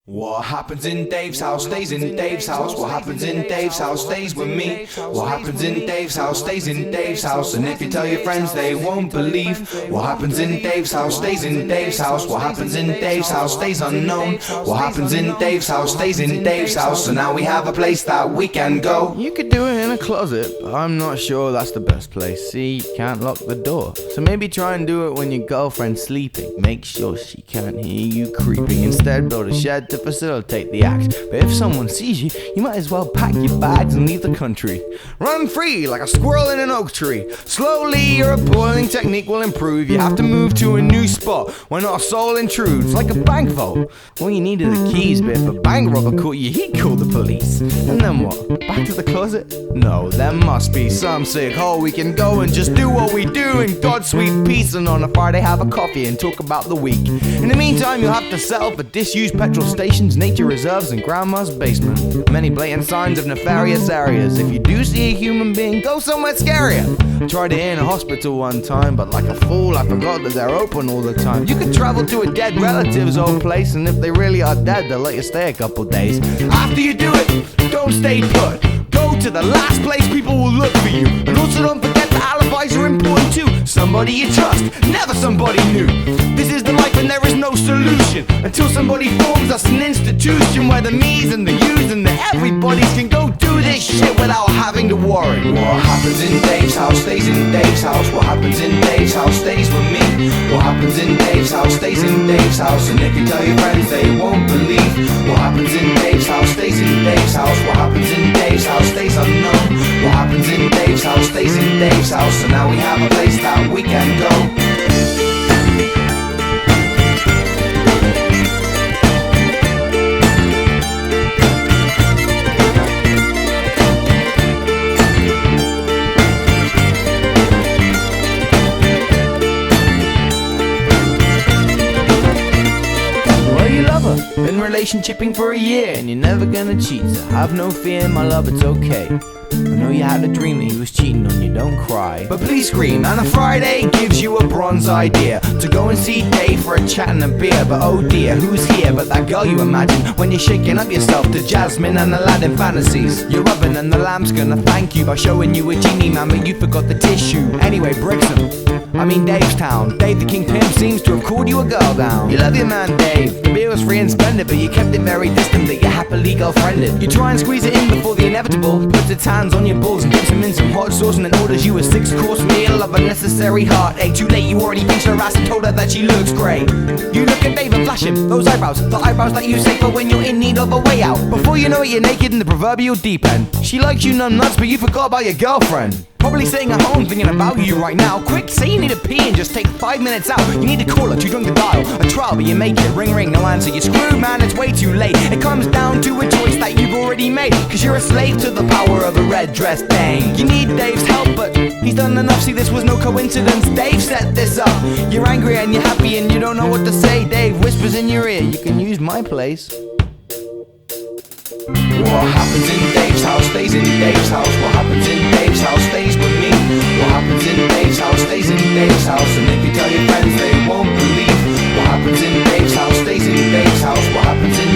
What happens in Dave's house stays in Dave's house. What happens in Dave's house stays with me. What happens in Dave's house stays in Dave's house. And if you tell your friends, they won't believe. What happens in Dave's house stays in Dave's house. What happens in Dave's house stays unknown. What happens in Dave's house stays in Dave's house. So now we have a place that we can go. You could do it in a closet, but I'm not sure that's the best place. See, you can't lock the door. So maybe try and do it when your girlfriend's sleeping. Make sure she can't hear you creeping. Instead, build a shed to facilitate the act. But if someone sees you, you might as well pack your bags and leave the country. Run free like a squirrel in an oak tree. Slowly your boiling technique will improve. You have to move to a new spot where not a soul intrudes. Like a bank vault. All you needed are the keys, but if a bank robber caught you, he'd call the police. And then what? Back to the closet? No, there must be some sick hole we can go and just do what we do in God's sweet peace. And on a Friday have a coffee and talk about the week. In the meantime, you'll have to settle for disused petrol stations, nature reserves, and grandma's basement. Many blatant signs of nefarious areas. If you do see a human being, go somewhere scarier. Tried it in a hospital one time, but like a fool I forgot that they're open all the time. You could travel to a dead relative's old place, and if they really are dead, they'll let you stay a couple days. After you do it, don't stay put. Go to the last place people will look for you. And also don't forget that alibis are important too. Somebody you trust, never somebody new. This is the life and there is no solution until somebody forms us an institution where the me's and the you's and the everybody's can go do this shit without having to worry. What happens in Dave's house stays in Dave's house. What happens in Dave's house stays with me. What happens in Dave's house stays in Dave's house. And if you tell your friends, they won't believe. What happens in Dave's house stays in Dave's house. What happens in Dave's house stays unknown. What happens in Dave's house stays in Dave's house. So now we have a place that we can go. Been relationshiping for a year and you're never gonna cheat, so have no fear, my love, it's okay. I know you had a dream that he was cheating on you, don't cry. But please scream, and a Friday gives you a bronze idea to go and see Dave for a chat and a beer. But oh dear, who's here but that girl you imagine when you're shaking up yourself to Jasmine and Aladdin fantasies. You're oven and the lamp's gonna thank you by showing you a genie man, but you forgot the tissue. Anyway, Brixham, I mean Dave's town. Dave the King Pimp seems to have called you a girl down. You love your man Dave, the beer was free and splendid, but you kept it very distant that you happily girlfriended. You try and squeeze it in before the inevitable puts its hands on your balls and dips them in some hot sauce and then orders you a 6-course meal of unnecessary heartache. Too late, you already pinched her ass and told her that she looks great. You look at Dave and flash him, those eyebrows, the eyebrows that you save for when you're in need of a way out. Before you know it, you're naked in the proverbial deep end. She likes you numb nuts, but you forgot about your girlfriend. Probably sitting at home thinking about you right now. Quick, say you need a pee and just take 5 minutes out. You need to call her, too drunk to dial. A trial, but you make it. Ring, ring, no answer. You're screwed, man, it's way too late. It comes down to a choice that you've already made, cause you're a slave to the power of a red-dressed dame. You need Dave's help, but he's done enough. See, this was no coincidence. Dave set this up. You're angry and you're happy and you don't know what to say. Dave whispers in your ear, you can use my place. What happens in Dave's house stays in Dave's house. What happens in Dave's house stays with me. What happens in Dave's house stays in Dave's house. And if you tell your friends, they won't believe. What happens in Dave's house stays in Dave's house. What happens in